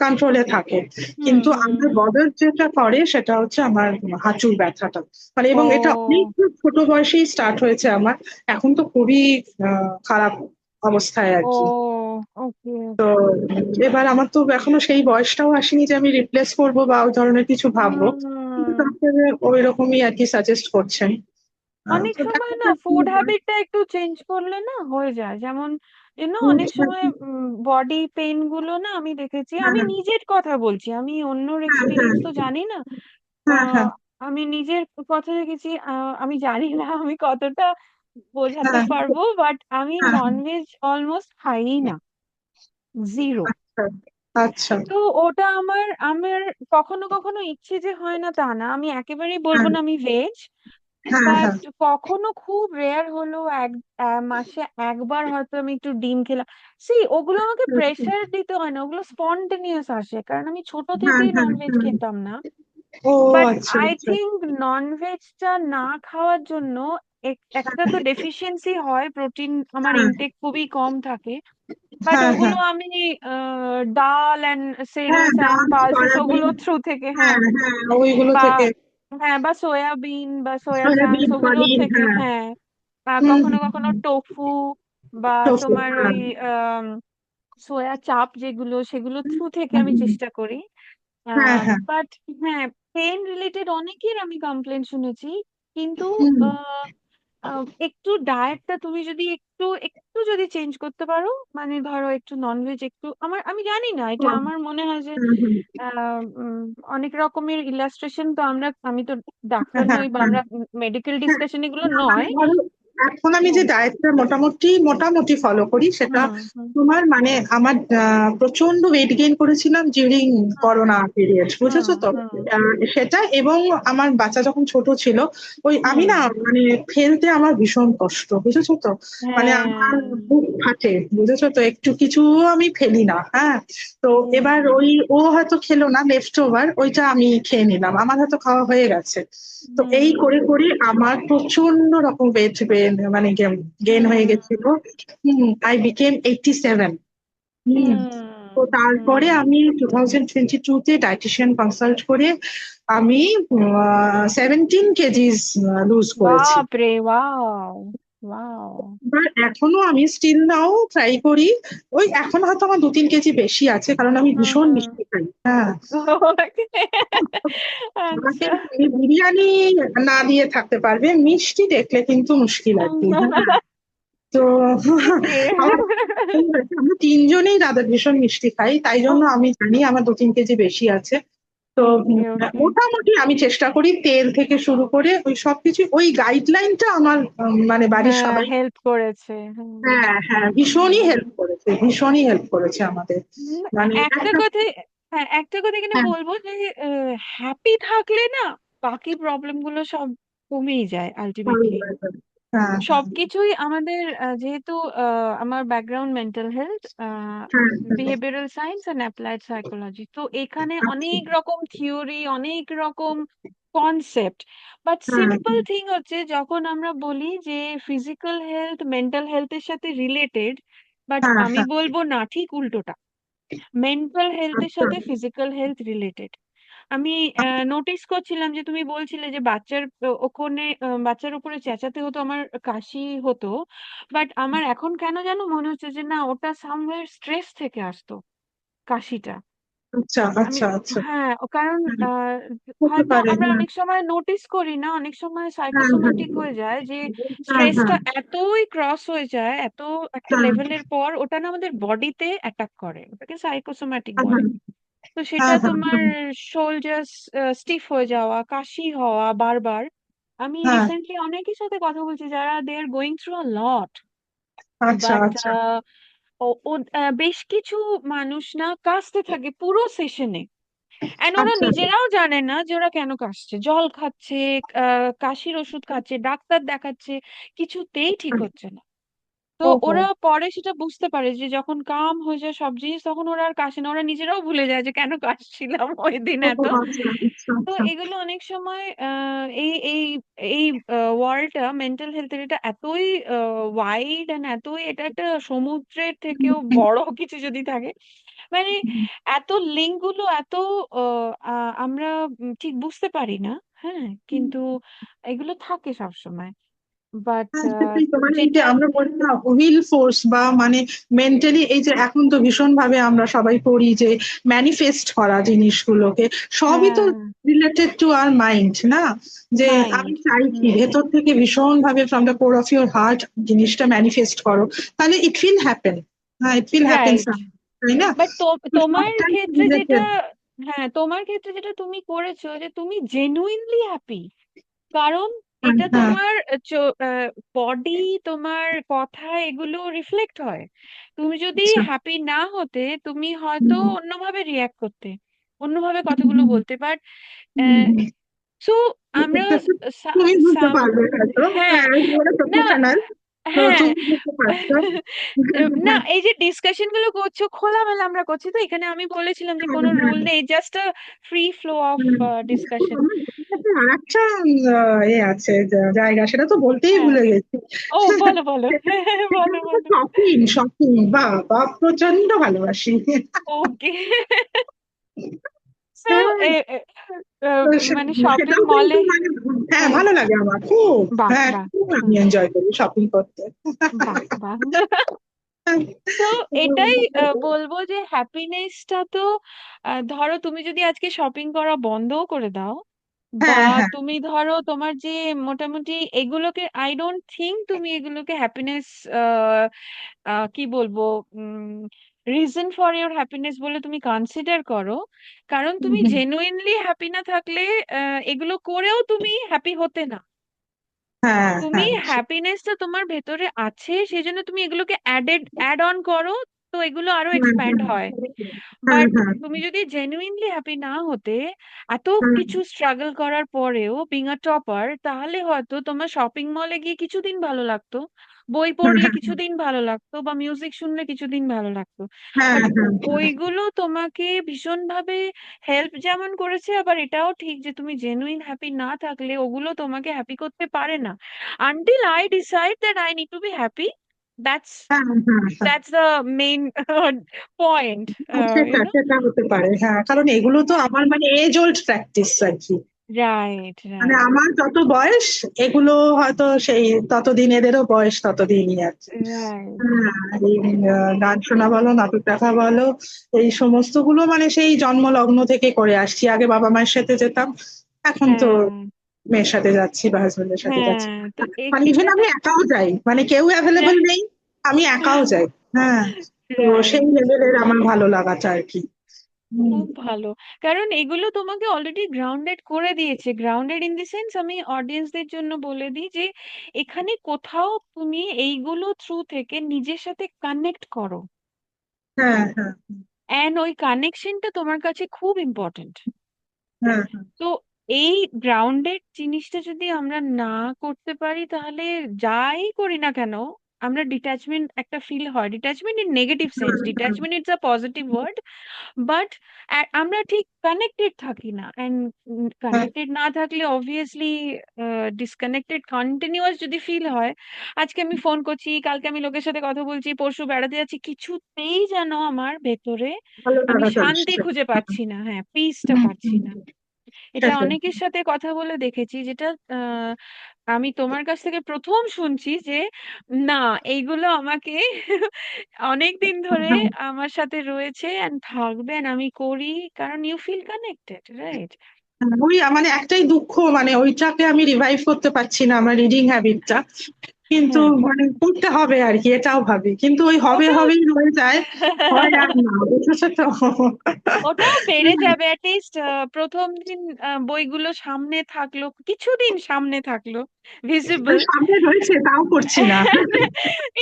কন্ট্রোলে থাকে। হুম, কিন্তু হুম, আমার হুম। বদার যেটা করে সেটা হচ্ছে আমার হাঁটুর ব্যথাটা, মানে, এবং এটা অনেক ও, ছোট বয়সেই স্টার্ট হয়েছে আমার। এখন তো খুবই খারাপ অবস্থায় আর ও, কি। ওকে, তো ওকে। এবার আমার তো এখনো সেই বয়সটাও আসেনি যে আমি রিপ্লেস করবো বা ওই ধরনের কিছু ভাববো, কিন্তু হুম। ডক্টর ওই রকমই আর কি সাজেস্ট করছেন। অনেক তো দেখা সময় না যাক কি ফুড হয়। হ্যাবিটটা একটু চেঞ্জ করলে না হয়ে যায়, যেমন হুম, অনেক সময় বডি পেইন গুলো না আমি দেখেছি, আমি হ্যাঁ নিজের কথা বলছি, আমি অন্যর হ্যাঁ হ্যাঁ এক্সপিরিয়েন্স তো জানি না। হ্যাঁ আহ হ্যাঁ আমি নিজের কথা দেখেছি, আমি জানি না আমি কতটা বোঝাতে হ্যাঁ পারবো, বাট আমি হ্যাঁ, ননভেজ অলমোস্ট খাই না, জিরো। আচ্ছা আচ্ছা। তো ওটা আমার আমার কখনো কখনো ইচ্ছে যে হয় না তা না, আমি একেবারেই বলবো হ্যাঁ না আমি ভেজ, হ্যাঁ বাট হ্যাঁ কখনো খুব রেয়ার হলো মাসে একবার হয়তো আমি একটু ডিম খেলাম। সি, ওগুলো আমাকে প্রেশার দিতে হয় না, ওগুলো স্পন্টেনিয়াস আসে, কারণ আমি ছোট হ্যাঁ থেকেই হ্যাঁ ননভেজ হ্যাঁ। খেতাম না। ও, বাট আচ্ছা আই আচ্ছা। থিঙ্ক ননভেজটা না খাওয়ার জন্য একটা তো ডেফিসিয়েন্সি হয়, প্রোটিন আমার হ্যাঁ ইনটেক খুবই কম থাকে। বাট হ্যাঁ হ্যাঁ ওগুলো আমি ডাল অ্যান্ড হ্যাঁ, সেরিয়ালস অ্যান্ড ডাল পালসেস সয়াবিন, ওগুলো থ্রু থেকে, হ্যাঁ হ্যাঁ, হ্যাঁ ওইগুলো বা থেকে, হ্যাঁ, বা সয়াবিন বা সয়া চাংস সয়াবিন ওগুলো পনির, থেকে, হ্যাঁ হ্যাঁ, হুম কখনো হুম কখনো হুম। টোফু বা tofu, তোমার হ্যাঁ। ওই সোয়া চাপ যেগুলো, সেগুলো থ্রু থেকে হুম, আমি হুম। চেষ্টা করি। হ্যাঁ হ্যাঁ। বাট হ্যাঁ, পেন রিলেটেড অনেকের আমি কমপ্লেন শুনেছি, কিন্তু হুম। আহ, একটু ডায়েটটা তুমি যদি একটু একটু যদি চেঞ্জ করতে পারো, মানে ধরো একটু ননভেজ একটু, আমি জানি না, এটা হুম আমার মনে হয় যে হুম হুম। আহ, উম, অনেক রকমের ইলাস্ট্রেশন তো আমি তো হ্যাঁ ডাক্তার হ্যাঁ নই, বা হ্যাঁ। আমরা মেডিকেল হ্যাঁ, ডিসকাশন এগুলো না মানে নয়। ধরো এখন আমি যে হুম ডায়েটটা মোটামুটি মোটামুটি ফলো করি সেটা হুম হুম তোমার মানে আমার প্রচন্ড ওয়েট গেইন করেছিলাম ডিউরিং হুম করোনা পিরিয়ড, হুম বুঝেছো তো? হুম সেটা, এবং আমার বাচ্চা যখন ছোট ছিল, ওই আমি হুম, না মানে ফেলতে আমার ভীষণ কষ্ট, বুঝেছো তো? মানে আমার হ্যাঁ, বুক ফাটে, বুঝেছো তো, একটু কিছু আমি ফেলি না, হ্যাঁ। তো এবার হুম ওই ও হয়তো খেলো না, লেফট ওভার ওইটা আমি খেয়ে নিলাম, আমার হয়তো খাওয়া হয়ে গেছে। তো এই হুম করে করে আমার প্রচন্ড রকম ওয়েট মানে গেইন হয়ে গেছিল। হুম আই বিকেম 87। হুম। তো হুম তারপরে হুম। আমি 2022 তে ডাইটিশিয়ান কনসাল্ট করে আমি 17 কেজিস লুজ করেছি। বাপ রে, ওয়াও, ওয়াও। এবার এখনো আমি স্টিল নাও ট্রাই করি। ওই এখন হয়তো আমার 2-3 কেজি বেশি আছে, কারণ আমি ভীষণ হুম। মিষ্টি খাই, হ্যাঁ। আমাকে আচ্ছা। তুমি বিরিয়ানি না দিয়ে থাকতে পারবে, মিষ্টি দেখলে কিন্তু মুশকিল আর কি, হ্যাঁ। তো ওকে। আমার আমরা তিনজনেই দাদা ভীষণ মিষ্টি খাই, তাই জন্য আমি জানি আমার 2-3 কেজি বেশি আছে। তো ওকে ওকে। মোটামুটি আমি চেষ্টা করি তেল থেকে শুরু করে ওই সবকিছু, ওই গাইডলাইনটা আমার মানে বাড়ির হ্যাঁ, সবাই, হেল্প করেছে। হুম হ্যাঁ হ্যাঁ, ভীষণই হুম। হেল্প করেছে, ভীষণই হেল্প করেছে আমাদের। হুম, মানে একটা একটা, কথা, হ্যাঁ একটা কথা এখানে হ্যাঁ, বলবো যে হ্যাপি থাকলে না বাকি প্রবলেম গুলো সব কমেই যায় ভালো আলটিমেটলি। লাগে। হ্যাঁ হ্যাঁ সবকিছুই আমাদের যেহেতু আমার ব্যাকগ্রাউন্ড মেন্টাল হেলথ, হ্যাঁ হ্যাঁ। Behavioural science and applied psychology, তো এখানে আচ্ছা। অনেক রকম থিওরি, অনেক রকম কনসেপ্ট, বাট হ্যাঁ সিম্পল থিং হচ্ছে যখন আমরা বলি যে ফিজিক্যাল হেলথ মেন্টাল হেলথের সাথে রিলেটেড, বাট হ্যাঁ আমি হ্যাঁ। বলবো না, ঠিক উল্টোটা, মেন্টাল হেলথের আচ্ছা সাথে ফিজিক্যাল হেলথ রিলেটেড। আমি নোটিস করছিলাম যে তুমি বলছিলে যে বাচ্চার ওখানে বাচ্চার উপরে চেঁচাতে হতো, আমার কাশি হতো, বাট আমার এখন কেন যেন মনে হচ্ছে যে না, ওটা সামওয়্যার স্ট্রেস থেকে আসতো কাশিটা। আচ্ছা আমি আচ্ছা আচ্ছা। হ্যাঁ, কারণ হ্যাঁ, হতে হয়তো পারে, আমরা হ্যাঁ। অনেক সময় নোটিস করি না, অনেক সময় হ্যাঁ হ্যাঁ সাইকোসোম্যাটিক হয়ে যায় যে হ্যাঁ স্ট্রেসটা হ্যাঁ এতই ক্রস হয়ে যায়, এত একটা হ্যাঁ লেভেলের পর ওটা না আমাদের বডিতে অ্যাটাক করে, ওটাকে সাইকোসোম্যাটিক হ্যাঁ বলে। তো সেটা হ্যাঁ হ্যাঁ তোমার হ্যাঁ শোল্ডার স্টিফ হয়ে যাওয়া, কাশি হওয়া বারবার। আমি হ্যাঁ। রিসেন্টলি অনেকের সাথে কথা বলছি যারা দে আর গোয়িং থ্রু আ লট, আচ্ছা বাট আচ্ছা। বেশ কিছু মানুষ না কাশতে থাকে পুরো সেশনে, এন্ড ওরা আচ্ছা নিজেরাও জানে না যে ওরা কেন কাশছে, জল খাচ্ছে, কাশির ওষুধ খাচ্ছে, ডাক্তার দেখাচ্ছে, কিছুতেই ঠিক আচ্ছা। হচ্ছে না। তো ওহো। ওরা পরে সেটা বুঝতে পারে যে যখন কাম হয়ে যায় সব জিনিস, তখন ওরা আর কাশে না, ওরা নিজেরাও ভুলে যায় যে কেন কাশছিলাম ওই দিন ওহো, এত। আচ্ছা আচ্ছা তো আচ্ছা। এগুলো অনেক সময় এই এই এই ওয়ার্ল্ডটা মেন্টাল হেলথের, এটা এতই ওয়াইড এন্ড এতই, এটা একটা সমুদ্রের থেকেও বড় কিছু যদি থাকে, মানে এত লিঙ্ক গুলো এত আমরা ঠিক বুঝতে পারি না। হ্যাঁ, কিন্তু এগুলো থাকে সব সময়, বাট হ্যাঁ, সেটাই তো, মানে এই যে যেটা আমরা বলি না উইল ফোর্স, বা মানে মেন্টালি, এই যে এখন তো ভীষণ ভাবে আমরা সবাই পড়ি যে ম্যানিফেস্ট করা জিনিসগুলোকে, সবই তো হ্যাঁ, রিলেটেড টু আর মাইন্ড, না? যে আমি মাইন্ড। চাইছি হুম, ভেতর থেকে ভীষণ ভাবে from the core of your heart জিনিসটা ম্যানিফেস্ট করো, তাহলে ইট উইল হ্যাপেন। হ্যাঁ, ইট উইল হ্যাপেন, রাইট। তাই না? বাট তো তোমার সবটাই ক্ষেত্রে যেটা, রিলেটেড। হ্যাঁ তোমার ক্ষেত্রে যেটা তুমি করেছো যে তুমি জেনুইনলি হ্যাপি, কারণ হ্যাঁ এটা হ্যাঁ। তোমার বডি, তোমার কথা, এগুলো রিফ্লেক্ট হয়। তুমি যদি আচ্ছা। হ্যাপি না হতে তুমি হয়তো হুম অন্যভাবে রিয়াক্ট করতে, অন্যভাবে হুম কথাগুলো হুম বলতে, বাট হুম হুম। সো আমরা তুমি বুঝতে সাম, পারবে হয়তো, হ্যাঁ, হ্যাঁ, ওরা না, প্রফেশনাল, তো হ্যাঁ, তুমি বুঝতে পারছো। না, হ্যাঁ এই যে ডিসকাশন গুলো করছো খোলামেলা আমরা করছি, তো এখানে আমি বলেছিলাম যে হ্যাঁ কোনো হ্যাঁ রুল নেই, just a free flow of হ্যাঁ। ও, ডিসকাশন। আমার কাছে আরেকটা এ আছে, জায়গা, সেটা তো বলতেই হ্যাঁ, ভুলে গেছি। ও বলো বলো। সেটা সেটা বলো হচ্ছে বলো। শপিং, শপিং, বাহ বাহ, প্রচন্ড ভালোবাসি। ওকে। তো মানে শপিং সেটাও মলে, কিন্তু মানে হ্যাঁ হ্যাঁ, ভালো লাগে আমার খুব। বাহ হ্যাঁ বাহ, খুব আমি হুম, এনজয় করি শপিং করতে। বাহ বাহ। তো এটাই বলবো যে হ্যাপিনেসটা তো ধরো তুমি যদি আজকে শপিং করা বন্ধও করে দাও, বা হ্যাঁ হ্যাঁ তুমি ধরো তোমার যে মোটামুটি এগুলোকে, আই ডোন্ট থিঙ্ক তুমি এগুলোকে হ্যাপিনেস কি বলবো, রিজন ফর ইওর হ্যাপিনেস বলে তুমি কনসিডার করো। কারণ হুম, তুমি হুম, জেনুইনলি হ্যাপি না থাকলে এগুলো করেও তুমি হ্যাপি হতে না। হ্যাঁ তুমি হ্যাঁ হ্যাপিনেসটা তোমার ভেতরে আছে, সেই জন্য তুমি এগুলোকে অ্যাড অন করো, তো এগুলো আরো হুম, এক্সপ্যান্ড হুম, হয়। হুম, বাট হুম, তুমি যদি জেনুইনলি হ্যাপি না হতে, এত হুম, কিছু স্ট্রাগল করার পরেও বিং আ টপার, তাহলে হয়তো তোমার শপিং মলে গিয়ে কিছুদিন ভালো লাগতো, বই হুম, পড়লে হুম, কিছুদিন ভালো লাগতো, বা মিউজিক শুনলে কিছুদিন ভালো লাগতো। হ্যাঁ বাট হ্যাঁ ওইগুলো তোমাকে ভীষণভাবে হেল্প যেমন করেছে, আবার এটাও ঠিক যে তুমি জেনুইন হ্যাপি না থাকলে ওগুলো তোমাকে হ্যাপি করতে পারে না। Until I decide that I need to be happy, that's হ্যাঁ হ্যাঁ হ্যাঁ দ্যাটস দ্য মেইন পয়েন্ট, সেটা ইউ নো। সেটা হতে পারে হ্যাঁ কারণ এগুলো তো আমার মানে এজ ওল্ড প্র্যাকটিস আর কি। রাইট মানে রাইট আমার যত বয়স এগুলো হয়তো সেই ততদিন এদেরও বয়স ততদিনই আর কি। রাইট। হ্যাঁ এই গান শোনা বলো নাটক দেখা বলো এই সমস্ত গুলো মানে সেই জন্মলগ্ন থেকে করে আসছি আগে বাবা মায়ের সাথে যেতাম এখন তো হ্যাঁ মেয়ের সাথে যাচ্ছি বা হাজবেন্ডের সাথে যাচ্ছি। হ্যাঁ, তো মানে ইভেন এটাতে আমি একাও যাই মানে কেউ অ্যাভেলেবল নেই আমি একাও যাই। হ্যাঁ তো সেই রাইট, লেভেলের আমার ভালো লাগাটা আর কি। হুম, খুব ভালো। কারণ এগুলো তোমাকে অলরেডি গ্রাউন্ডেড করে দিয়েছে, গ্রাউন্ডেড ইন দি সেন্স, আমি অডিয়েন্সদের জন্য বলে দিই যে এখানে কোথাও তুমি এইগুলো থ্রু থেকে নিজের সাথে কানেক্ট করো, হ্যাঁ হ্যাঁ অ্যান্ড ওই কানেকশনটা তোমার কাছে খুব ইম্পর্টেন্ট। হ্যাঁ হ্যাঁ তো এই গ্রাউন্ডেড জিনিসটা যদি আমরা না করতে পারি, তাহলে যাই করি না কেন আমরা ডিট্যাচমেন্ট একটা ফিল হয়, detachment in negative sense, detachment it's a positive word, but আমরা ঠিক কানেক্টেড থাকি না, অ্যান্ড হ্যাঁ কানেক্টেড না থাকলে অবভিয়াসলি ডিসকানেক্টেড কন্টিনিউয়াস যদি ফিল হয়, আজকে আমি ফোন করছি, কালকে আমি লোকের সাথে কথা বলছি, পরশু বেড়াতে যাচ্ছি, কিছুতেই যেন আমার ভেতরে ভালো আমি লাগাটা শান্তি আসছে। খুঁজে পাচ্ছি না, হ্যাঁ, পিসটা হুম, পাচ্ছি হুম, না। হুম, এটা সেটাই। অনেকের সাথে কথা বলে দেখেছি, যেটা আমি তোমার কাছ থেকে প্রথম শুনছি যে না, এইগুলো আমাকে অনেক দিন ধরে হুম, আমার সাথে রয়েছে and থাকবে, and আমি করি কারণ ইউ ফিল কানেক্টেড, রাইট? ওই মানে একটাই দুঃখ মানে ওইটাকে আমি রিভাইভ করতে পারছি না আমার রিডিং হ্যাবিটটা কিন্তু হ্যাঁ, মানে করতে হবে আর কি এটাও ভাবি কিন্তু ওই হবে ওটা হবেই রয়ে যায়। হয় আর না বুঝেছো তো। ওটা বেড়ে যাবে অ্যাটলিস্ট। প্রথম দিন বইগুলো সামনে থাকলো, কিছুদিন সামনে থাকলো, ভিজিবল। সামনে রয়েছে তাও করছি না।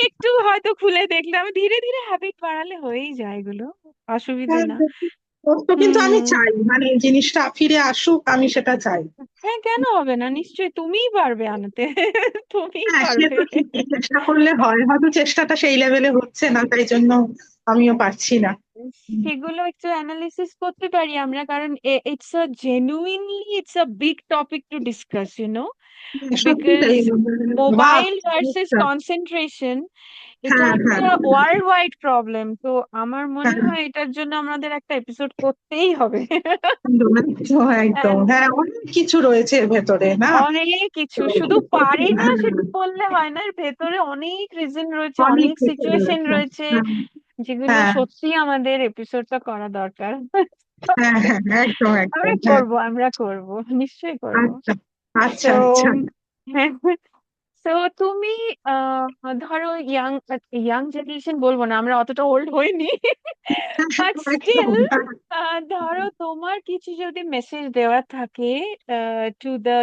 একটু হয়তো খুলে দেখলাম, ধীরে ধীরে হ্যাবিট বাড়ালে হয়েই যায় এগুলো, অসুবিধে হ্যাঁ, না। তো কিন্তু আমি হুম, চাই মানে জিনিসটা ফিরে আসুক আমি সেটা চাই। হ্যাঁ, কেন হবে না, নিশ্চয়ই তুমিই পারবে আনতে। তুমিই হ্যাঁ সে পারবে। তো ঠিকই চেষ্টা করলে হয় হয়তো চেষ্টাটা সেই লেভেলে হচ্ছে না তাই জন্য আমিও পারছি না। সেগুলো একটু অ্যানালিসিস করতে পারি আমরা, কারণ it's a genuinely it's a big topic to discuss, সত্যি বিকজ তাই বাহ মোবাইল ভার্সেস কনসেন্ট্রেশন, এটা হ্যাঁ একটা হ্যাঁ ওয়ার্ল্ড ওয়াইড প্রবলেম। তো আমার মনে হ্যাঁ হয় এটার জন্য আমাদের একটা এপিসোড করতেই হবে। একদম একদম একদম হ্যাঁ অনেক কিছু রয়েছে এর ভেতরে না। অনেক কিছু, তো শুধু পারি না হ্যাঁ, সেটা বললে হয় না, এর ভেতরে অনেক রিজন রয়েছে, অনেক অনেক কিছু সিচুয়েশন রয়েছে। রয়েছে, হ্যাঁ যেগুলো হ্যাঁ সত্যি আমাদের এপিসোডটা করা দরকার। হ্যাঁ হ্যাঁ একদম একদম আমরা হ্যাঁ। করব, আমরা করব, নিশ্চয়ই করব। আচ্ছা তো আচ্ছা আচ্ছা। তো তুমি ধরো ইয়াং, ইয়াং জেনারেশন বলবো না, আমরা অতটা ওল্ড হইনি, বাট একদম স্টিল হ্যাঁ ধরো তোমার কিছু যদি মেসেজ দেওয়ার থাকে to the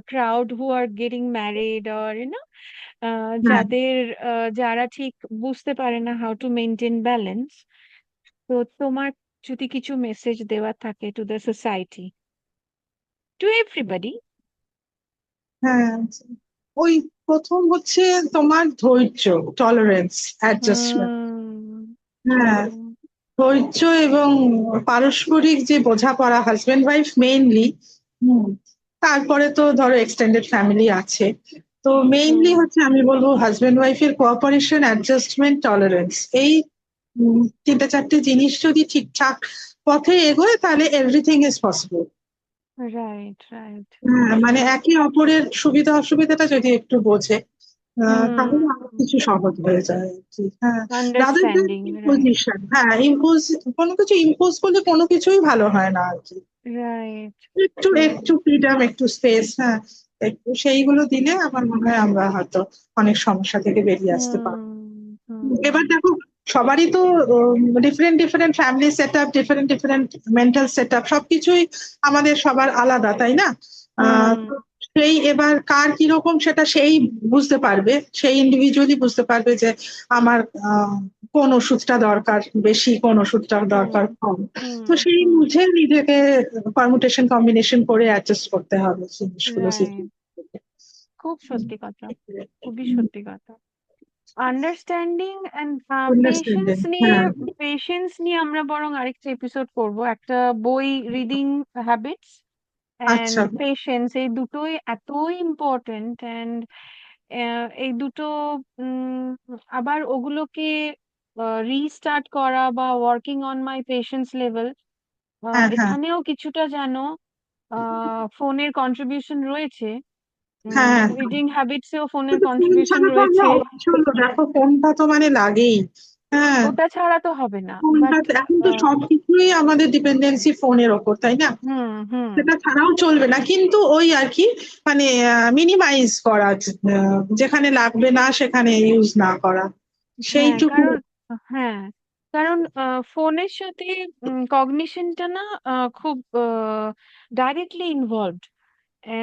crowd who are getting married, or হ্যাঁ যাদের যারা ঠিক বুঝতে পারে না হাউ টু মেনটেন ব্যালেন্স, তো তোমার যদি কিছু মেসেজ দেওয়ার থাকে to the society, to everybody. হ্যাঁ, ওই প্রথম হচ্ছে তোমার ধৈর্য টলারেন্স অ্যাডজাস্টমেন্ট। হুম হ্যাঁ হুম ধৈর্য এবং পারস্পরিক যে বোঝাপড়া হাজবেন্ড ওয়াইফ মেইনলি। হুম তারপরে তো ধরো এক্সটেন্ডেড ফ্যামিলি আছে। তো মেইনলি হুম হচ্ছে আমি বলবো হাজবেন্ড ওয়াইফের কোঅপারেশন অ্যাডজাস্টমেন্ট টলারেন্স এই তিনটে চারটে জিনিস যদি ঠিকঠাক পথে এগোয় তাহলে everything is possible. Right, right. মানে একে অপরের সুবিধা অসুবিধাটা যদি একটু বোঝে, তাহলে আরো হুম। কিছু সহজ হয়ে যায় আর কি। হ্যাঁ, rather than understanding, right, imposition. হ্যাঁ, কোনো কিছু ইম্পোজ করলে কোনো কিছুই ভালো হয় না আর কি। রাইট। একটু ট্রু। একটু ফ্রিডম, একটু স্পেস, হ্যাঁ, একটু সেইগুলো দিলে আমার মনে হয় আমরা হয়তো অনেক সমস্যা থেকে বেরিয়ে আসতে পারবো। হুম, হুম, এবার দেখো, সবারই তো different different family set up, different different mental set up, সবকিছুই আমাদের সবার আলাদা, তাই না? হুম, তো সেই এবার কার কিরকম সেটা সেই বুঝতে পারবে, সেই ইন্ডিভিজুয়ালি বুঝতে পারবে যে আমার আহ, কোন ওষুধটা দরকার বেশি, কোন ওষুধটা হুম, দরকার কম। হুম, তো সেই হুম। বুঝে নিজেকে পারমুটেশন কম্বিনেশন করে অ্যাডজাস্ট করতে হবে জিনিসগুলো শিখে। রাইট। খুব সত্যি কথা, খুবই সত্যি কথা। আন্ডারস্ট্যান্ডিং এন্ড পেশেন্স আন্ডারস্ট্যান্ডিং, নিয়ে, হ্যাঁ। পেশেন্স নিয়ে আমরা বরং আরেকটা এপিসোড করব, একটা বই, রিডিং হ্যাবিটস আচ্ছা। অ্যান্ড পেশেন্স, এই দুটোই এতই ইম্পর্ট্যান্ট। অ্যান্ড এই দুটো উম, আবার ওগুলোকে রিস্টার্ট করা বা working on my patience level, হ্যাঁ, হ্যাঁ, এখানেও কিছুটা যেন ফোনের কন্ট্রিবিউশন রয়েছে। হ্যাঁ। রিডিং হ্যাবিটসেও ফোনের শুধু ফোন কন্ট্রিবিউশন ছাড়া তো আমরা রয়েছে। অচল, দেখো ফোনটা তো মানে লাগেই। হ্যাঁ, ওটা ছাড়া তো হবে না, ফোনটা বাট এখন তো সবকিছুই আমাদের ডিপেন্ডেন্সি ফোনের ওপর, তাই না? হুম, হুম। সেটা ছাড়াও চলবে না, কিন্তু ওই আর কি, মানে মিনিমাইজ করা, যেখানে লাগবে না সেখানে ইউজ না করা, হ্যাঁ, সেইটুকু। কারণ হ্যাঁ, কারণ ফোনের সাথে কগনিশনটা না খুব directly involved.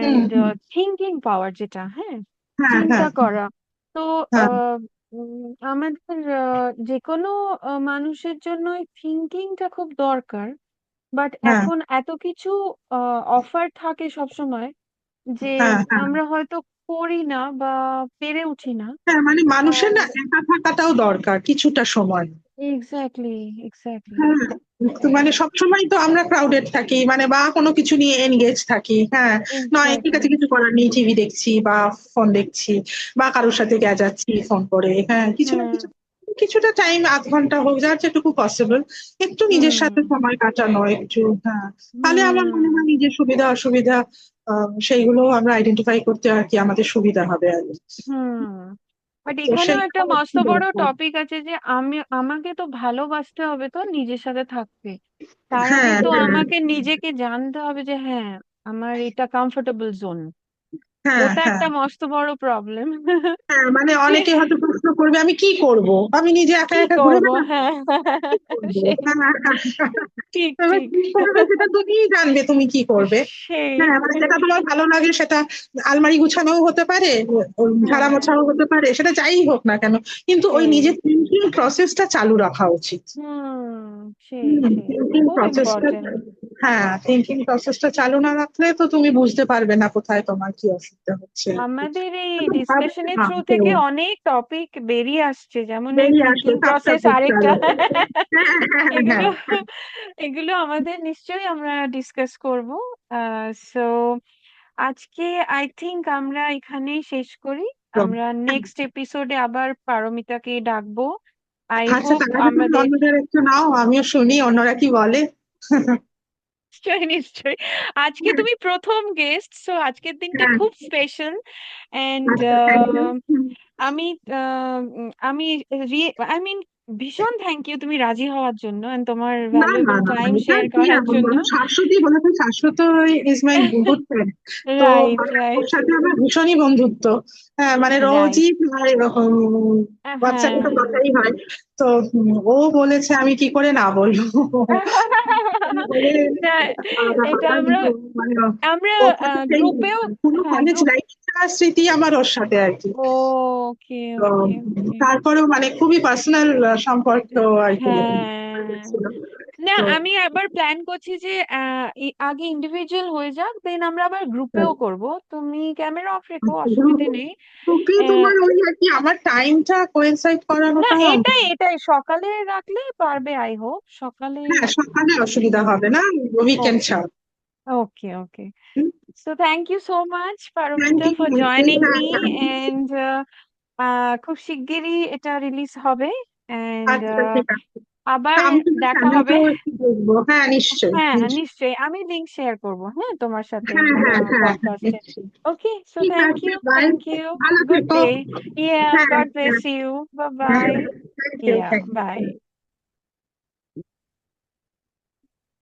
Hmm, and hmm. Thinking power যেটা, হ্যাঁ, হ্যাঁ, চিন্তা হ্যাঁ, করা। তো হ্যাঁ, আহ, আমাদের যে কোনো মানুষের জন্য থিঙ্কিংটা খুব দরকার। বাট হ্যাঁ, এখন এত কিছু অফার থাকে সব সময় যে হ্যাঁ, হ্যাঁ, আমরা হয়তো করি না বা পেরে উঠি না। হ্যাঁ, মানে মানুষের না একা থাকাটাও দরকার কিছুটা সময়। এক্স্যাক্টলি, এক্স্যাক্টলি, হ্যাঁ, তো মানে সবসময় তো আমরা ক্রাউডেড থাকি, মানে বা কোনো কিছু নিয়ে এনগেজ থাকি। হ্যাঁ, নয় ঠিক এক্স্যাক্টলি। আছে কিছু করার নেই, টিভি দেখছি বা ফোন দেখছি বা কারোর সাথে গেজাচ্ছি ফোন করে। হ্যাঁ, কিছু না হুম, কিছু, কিছুটা টাইম, আধ ঘন্টা হোক, যার যেটুকু পসিবল, একটু নিজের হুম, সাথে সময় কাটানো একটু। হ্যাঁ, তাহলে আমার মনে হুম, হয় নিজের সুবিধা অসুবিধা সেইগুলো আমরা আইডেন্টিফাই করতে আর কি আমাদের সুবিধা হবে আর কি। হুম। বাট তো এখানেও সেইটা একটা একটু মস্ত বড় দরকার। টপিক আছে যে আমাকে তো ভালোবাসতে হবে তো নিজের সাথে থাকতে। তার আগে হ্যাঁ, তো হ্যাঁ, আমাকে নিজেকে জানতে হবে যে হ্যাঁ, আমার এটা কমফোর্টেবল জোন। হ্যাঁ, ওটা হ্যাঁ, একটা মস্ত বড় প্রবলেম। হ্যাঁ, মানে যে অনেকে হয়তো প্রশ্ন করবে আমি কি করব, আমি নিজে একা কি একা ঘুরে করব, বেড়াবো, হ্যাঁ। কি করবো? সেই, হ্যাঁ, হ্যাঁ, হ্যাঁ। ঠিক, এবার ঠিক। কি করবে সেটা তুমিই জানবে, তুমি কি করবে। সেই, হ্যাঁ, মানে যেটা তোমার ভালো লাগে সেটা আলমারি গুছানোও হতে পারে, ঝাড়া হ্যাঁ, মোছাও হতে পারে, সেটা যাই হোক না কেন, কিন্তু ওই সেই, নিজের থিঙ্কিং প্রসেসটা চালু রাখা উচিত। হুম, সেই, সেই, থিঙ্কিং খুব প্রসেসটা, ইম্পর্টেন্ট। হ্যাঁ, থিঙ্কিং প্রসেসটা চালু না রাখলে তো তুমি বুঝতে পারবে না কোথায় তোমার কি অসুবিধা হচ্ছে আর কি। আমাদের এই কিন্তু ভাববে ডিসকাশনের না থ্রু কেউ, থেকে অনেক টপিক বেরিয়ে আসছে, যেমন এই বেরিয়ে আসবে থিঙ্কিং সাব প্রসেস সাবজেক্ট আরেকটা। চালু। হ্যাঁ, হ্যাঁ, এগুলো হ্যাঁ, এগুলো আমাদের নিশ্চয়ই আমরা ডিসকাস করব। সো আজকে আই থিংক আমরা এখানেই শেষ করি। হ্যাঁ। আমরা নেক্সট এপিসোডে আবার পারমিতাকে ডাকবো। আই আচ্ছা, হোপ তার আগে তুমি আমাদের অন্যদের একটু নাও, আমিও শুনি অন্যরা কি বলে। নিশ্চয়ই, নিশ্চয়ই। আজকে তুমি প্রথম গেস্ট, সো আজকের দিনটা হ্যাঁ, খুব স্পেশাল। এন্ড আচ্ছা, থ্যাংক ইউ। আমি আই মিন ভীষণ থ্যাংক ইউ তুমি রাজি হওয়ার জন্য and তোমার না, না, ভ্যালুয়েবল না, টাইম এটা শেয়ার কি করার এমন জন্য। বলো, শাশ্বতী বলেছে, শাশ্বত ইজ মাই গুড ফ্রেন্ড। তো রাইট, মানে ওর রাইট, সাথে আমার ভীষণই বন্ধুত্ব। হ্যাঁ, মানে রাইট। রোজই প্রায় এরকম হোয়াটসঅ্যাপে তো হ্যাঁ। কথাই হয়। তো ও বলেছে আমি কি করে না বলবো। বলে না, এটা ব্যাপারটা আমরা কিন্তু মানে আমরা ওর সাথে সেই গ্রুপেও, পুরো হ্যাঁ, কলেজ গ্রুপ, লাইফটা স্মৃতি আমার ওর সাথে আর কি। ওকে, তো ওকে, ওকে। তারপরেও মানে খুবই পার্সোনাল সম্পর্ক আর কি হ্যাঁ, ছিল। না, তো আমি আবার প্ল্যান করছি যে আগে ইন্ডিভিজুয়াল হয়ে যাক, দেন আমরা আবার গ্রুপেও করব। তুমি ক্যামেরা অফ রেখো, অসুবিধে নেই। গ্রুপে আহ, তোমার ওই আর কি আমার টাইমটা কোয়েনসাইড না, করানোটা। এটাই এটাই সকালে রাখলে পারবে, আই হোপ সকালে। হ্যাঁ, সকালে অসুবিধা হবে না, উইকেন্ড ওকে, ছাড়। Okay, okay. So thank you so much thank Paramita you. For joining me. And খুব শিগগিরই এটা রিলিজ হবে। এন্ড আচ্ছা, ঠিক আছে। আবার আমি তোমার দেখা হবে। চ্যানেলটাও একটু দেখবো। হ্যাঁ, নিশ্চয়ই হ্যাঁ নিশ্চয়ই। নিশ্চয়ই, আমি লিংক শেয়ার করব হ্যাঁ তোমার সাথে হ্যাঁ হ্যাঁ হ্যাঁ হ্যাঁ, পডকাস্টে। নিশ্চয়ই। ওকে, সো ঠিক থ্যাংক আছে, ইউ, বাই। Thank you. ভালো গুড থেকো। ডে। ইয়া, হ্যাঁ গড ব্লেস হ্যাঁ ইউ। বাই হ্যাঁ, bye. Thank you yeah, thank bye. You.